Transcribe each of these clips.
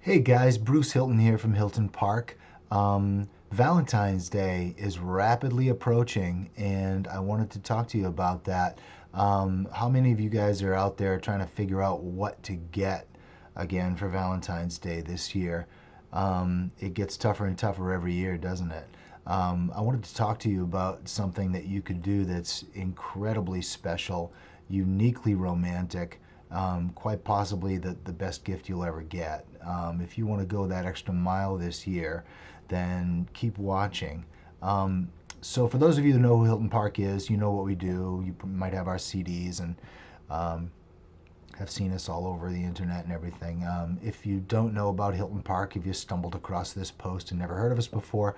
Hey guys, Bruce Hilton here from Hilton Park. Valentine's Day is rapidly approaching, and I wanted to talk to you about that. How many of you guys are out there trying to figure out what to get again for Valentine's Day this year? It gets tougher and tougher every year, doesn't it? I wanted to talk to you about something that you could do that's incredibly special, uniquely romantic, quite possibly the best gift you'll ever get. If you want to go that extra mile this year, then keep watching. So, for those of you that know who Hilton Park is, you know what we do. You might have our CDs and um, have seen us all over the internet and everything. If you don't know about Hilton Park, if you stumbled across this post and never heard of us before,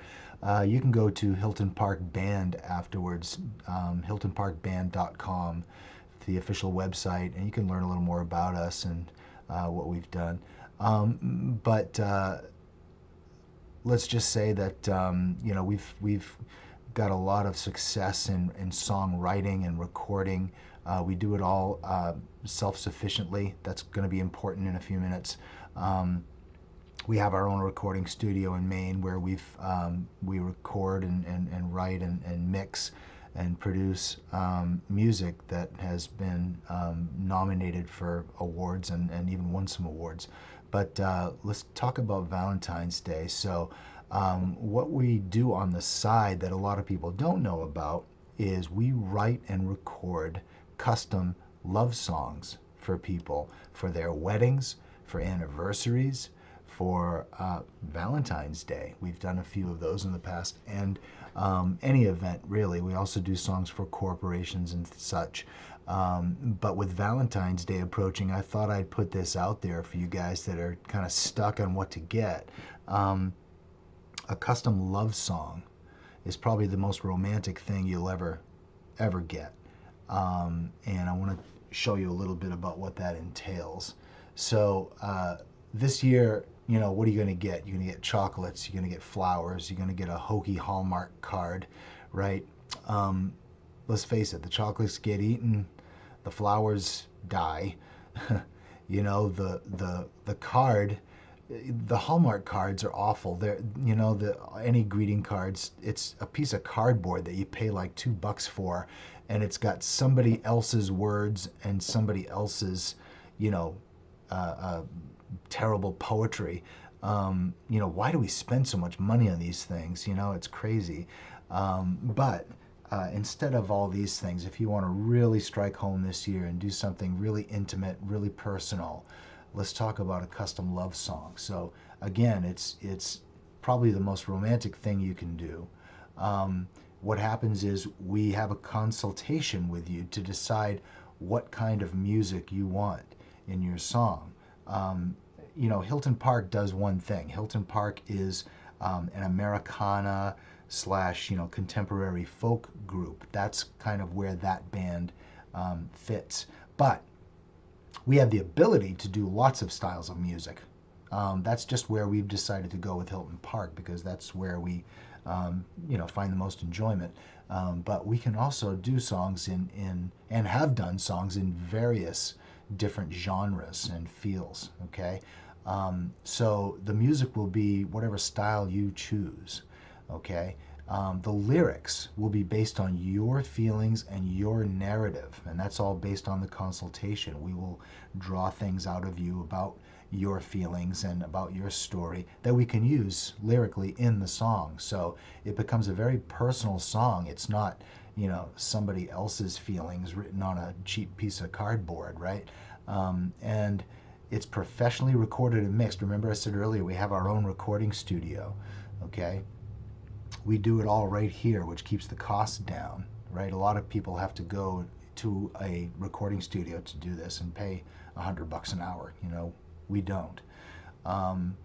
you can go to Hilton Park Band afterwards, hiltonparkband.com, the official website, and you can learn a little more about us and what we've done. But let's just say that we've got a lot of success in songwriting and recording. We do it all self-sufficiently. That's going to be important in a few minutes. Um, we have our own recording studio in Maine where we record and write and mix and produce music that has been nominated for awards and even won some awards. But let's talk about Valentine's Day. So, what we do on the side that a lot of people don't know about is we write and record custom love songs for people for their weddings, for anniversaries, for Valentine's Day. We've done a few of those in the past, and any event really. We also do songs for corporations and such. But with Valentine's Day approaching, I thought I'd put this out there for you guys that are kind of stuck on what to get. Um, a custom love song is probably the most romantic thing you'll ever get. And I want to show you a little bit about what that entails. So this year, what are you going to get? You're going to get chocolates, you're going to get flowers, you're going to get a hokey Hallmark card, right? Um, let's face it, the chocolates get eaten, the flowers die. The card, the Hallmark cards are awful. They're the any greeting cards. It's a piece of cardboard that you pay like $2 for, and it's got somebody else's words and somebody else's, you know, uh, terrible poetry. Why do we spend so much money on these things? It's crazy. But instead of all these things, if you want to really strike home this year and do something really intimate, really personal, let's talk about a custom love song. So again, it's probably the most romantic thing you can do. Um, what happens is we have a consultation with you to decide what kind of music you want in your song. Um, Hilton Park does one thing. Hilton Park is an Americana slash contemporary folk group. That's kind of where that band fits. But we have the ability to do lots of styles of music. That's just where we've decided to go with Hilton Park because that's where we, find the most enjoyment. But we can also do songs in and have done songs in various different genres and feels. Okay, so the music will be whatever style you choose. Okay. The lyrics will be based on your feelings and your narrative, and that's all based on the consultation. We will draw things out of you about your feelings and about your story that we can use lyrically in the song. So it becomes a very personal song. It's not, somebody else's feelings written on a cheap piece of cardboard, right? And it's professionally recorded and mixed. Remember, I said earlier we have our own recording studio, okay? We do it all right here, which keeps the cost down, right? A lot of people have to go to a recording studio to do this and pay $100 an hour. We don't. Um,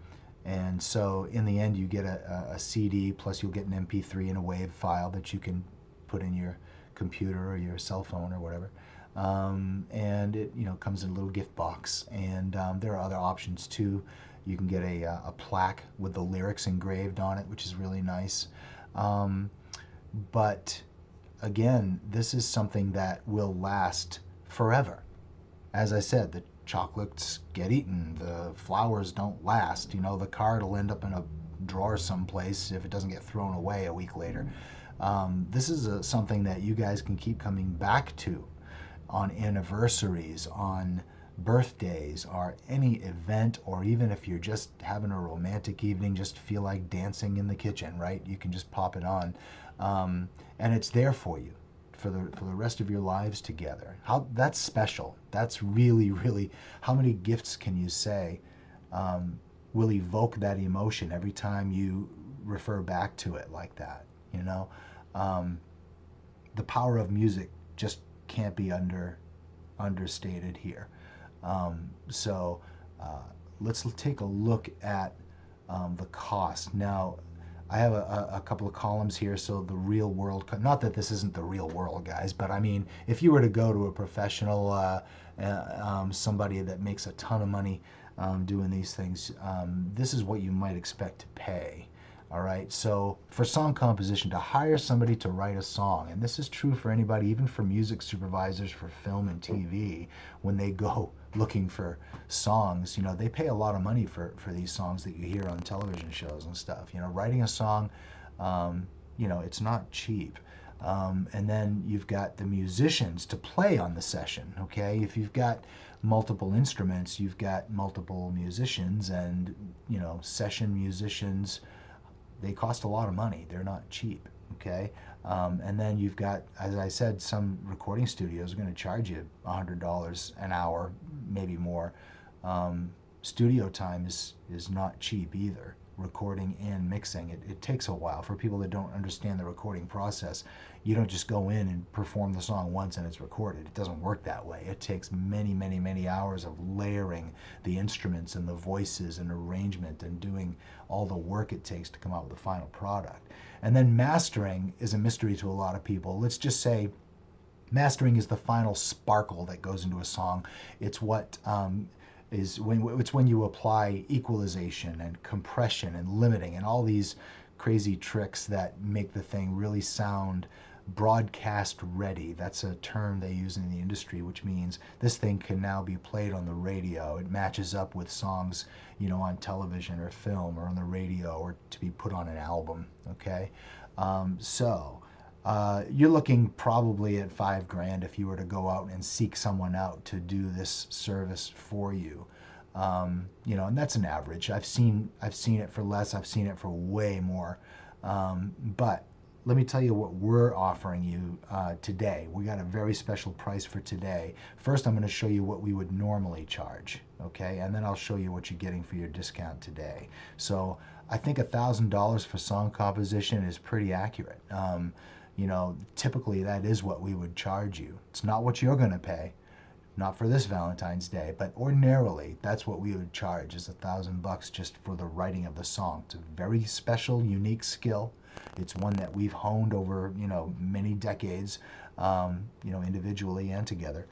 and so in the end, you get a CD, plus you'll get an MP3 and a WAV file that you can put in your computer or your cell phone or whatever. And it comes in a little gift box. And there are other options too. You can get a plaque with the lyrics engraved on it, which is really nice. Um, but again, this is something that will last forever. As I said, chocolates get eaten, the flowers don't last. The card will end up in a drawer someplace if it doesn't get thrown away a week later. This is something that you guys can keep coming back to on anniversaries, on birthdays, or any event, or even if you're just having a romantic evening, just feel like dancing in the kitchen, right? You can just pop it on, and it's there for you for the rest of your lives together. How that's special. That's really, really. How many gifts can you say will evoke that emotion every time you refer back to it like that? You know, um, the power of music just can't be understated here. So let's take a look at the cost. Now, I have a couple of columns here. So the real world, not that this isn't the real world, guys, but I mean, if you were to go to a professional, somebody that makes a ton of money doing these things, this is what you might expect to pay. All right, so for song composition, to hire somebody to write a song, and this is true for anybody, even for music supervisors for film and TV, when they go looking for songs, they pay a lot of money for these songs that you hear on television shows and stuff. Writing a song, it's not cheap. And then you've got the musicians to play on the session, okay? If you've got multiple instruments, you've got multiple musicians, and, session musicians, they cost a lot of money. They're not cheap, okay? And then you've got, as I said, some recording studios are going to charge you $100 an hour, maybe more. Studio time is not cheap either. Recording and mixing, it takes a while. For people that don't understand the recording process, you don't just go in and perform the song once and it's recorded. It doesn't work that way. It takes many, many, many hours of layering the instruments and the voices and arrangement and doing all the work it takes to come out with the final product. And then mastering is a mystery to a lot of people. Let's just say mastering is the final sparkle that goes into a song. It's what it's when you apply equalization and compression and limiting and all these crazy tricks that make the thing really sound broadcast ready. That's a term they use in the industry, which means this thing can now be played on the radio. It matches up with songs, on television or film or on the radio, or to be put on an album. Okay, you're looking probably at $5,000 if you were to go out and seek someone out to do this service for you. And that's an average. I've seen it for less. I've seen it for way more. But let me tell you what we're offering you today. We got a very special price for today. First, I'm going to show you what we would normally charge, okay? And then I'll show you what you're getting for your discount today. So I think $1,000 for song composition is pretty accurate. Typically that is what we would charge you. It's not what you're going to pay, not for this Valentine's Day, but ordinarily that's what we would charge, is $1,000 just for the writing of the song. It's a very special, unique skill. It's one that we've honed over, many decades, individually and together.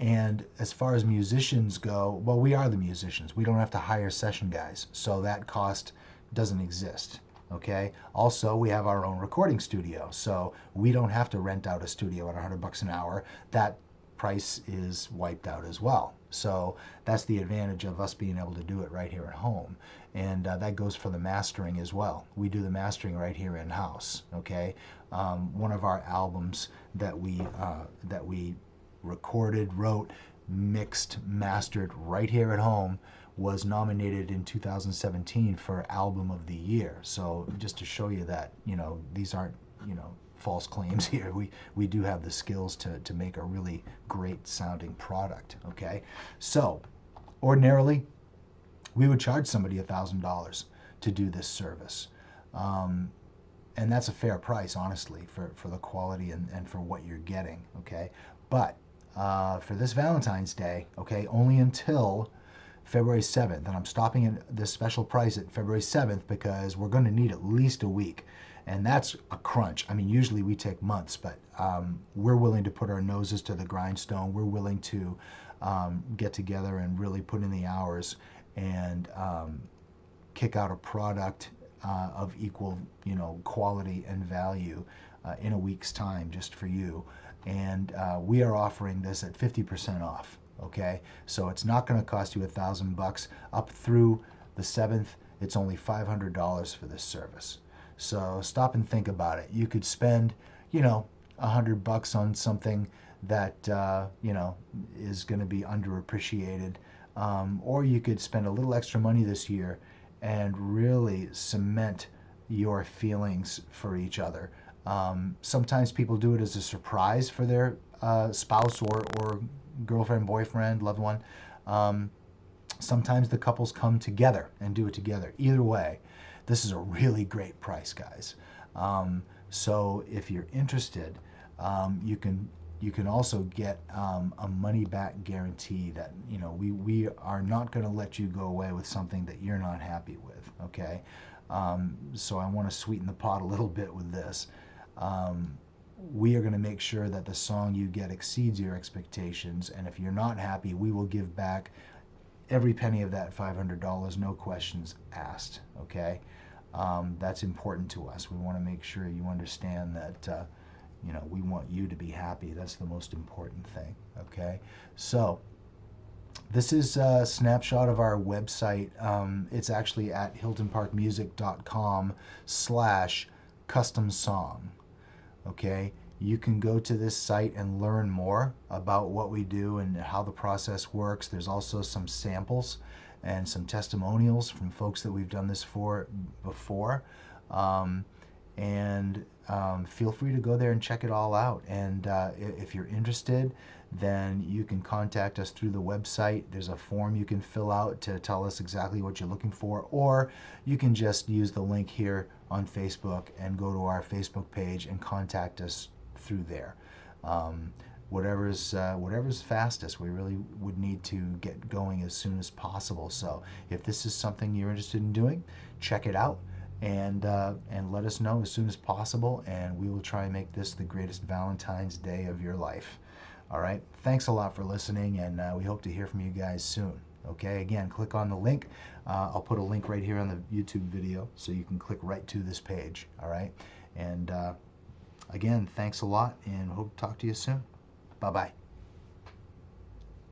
And as far as musicians go, well, we are the musicians. We don't have to hire session guys, so that cost doesn't exist. Okay. Also, we have our own recording studio, so we don't have to rent out a studio at $100 an hour. That price is wiped out as well. So that's the advantage of us being able to do it right here at home. And that goes for the mastering as well. We do the mastering right here in house. Okay. One of our albums that we recorded, wrote, mixed, mastered right here at home was nominated in 2017 for Album of the Year. So just to show you that, these aren't, false claims here. We do have the skills to make a really great sounding product, okay? So ordinarily, we would charge somebody $1,000 to do this service. And that's a fair price, honestly, for the quality and for what you're getting, okay? But for this Valentine's Day, okay, only until February 7th, and I'm stopping at this special price at February 7th because we're going to need at least a week, and that's a crunch. I mean, usually we take months, but we're willing to put our noses to the grindstone. We're willing to get together and really put in the hours and kick out a product of equal, quality and value in a week's time just for you. And we are offering this at 50% off. Okay, so it's not going to cost you $1,000. Up through the 7th, it's only $500 for this service. So stop and think about it. You could spend, you know, $100 on something that is going to be underappreciated, or you could spend a little extra money this year and really cement your feelings for each other. Sometimes people do it as a surprise for their spouse or girlfriend, boyfriend, loved one. Um, Sometimes the couples come together and do it together. Either way, this is a really great price, guys. So if you're interested, you can also get a money back guarantee that we are not going to let you go away with something that you're not happy with. Okay, so I want to sweeten the pot a little bit with this. Um, we are going to make sure that the song you get exceeds your expectations, and if you're not happy, we will give back every penny of that $500, no questions asked. Okay, that's important to us. We want to make sure you understand that we want you to be happy. That's the most important thing. Okay, so this is a snapshot of our website. It's actually at hiltonparkmusic.com/custom song. Okay, you can go to this site and learn more about what we do and how the process works. There's also some samples and some testimonials from folks that we've done this for before. Um, and feel free to go there and check it all out. And if you're interested, then you can contact us through the website. There's a form you can fill out to tell us exactly what you're looking for, or you can just use the link here on Facebook and go to our Facebook page and contact us through there. Whatever's fastest. We really would need to get going as soon as possible. So if this is something you're interested in doing, check it out and let us know as soon as possible, and we will try and make this the greatest Valentine's Day of your life. All right. Thanks a lot for listening, and we hope to hear from you guys soon. Okay. Again, click on the link. I'll put a link right here on the YouTube video, so you can click right to this page. All right. And again, thanks a lot, and hope to talk to you soon. Bye bye.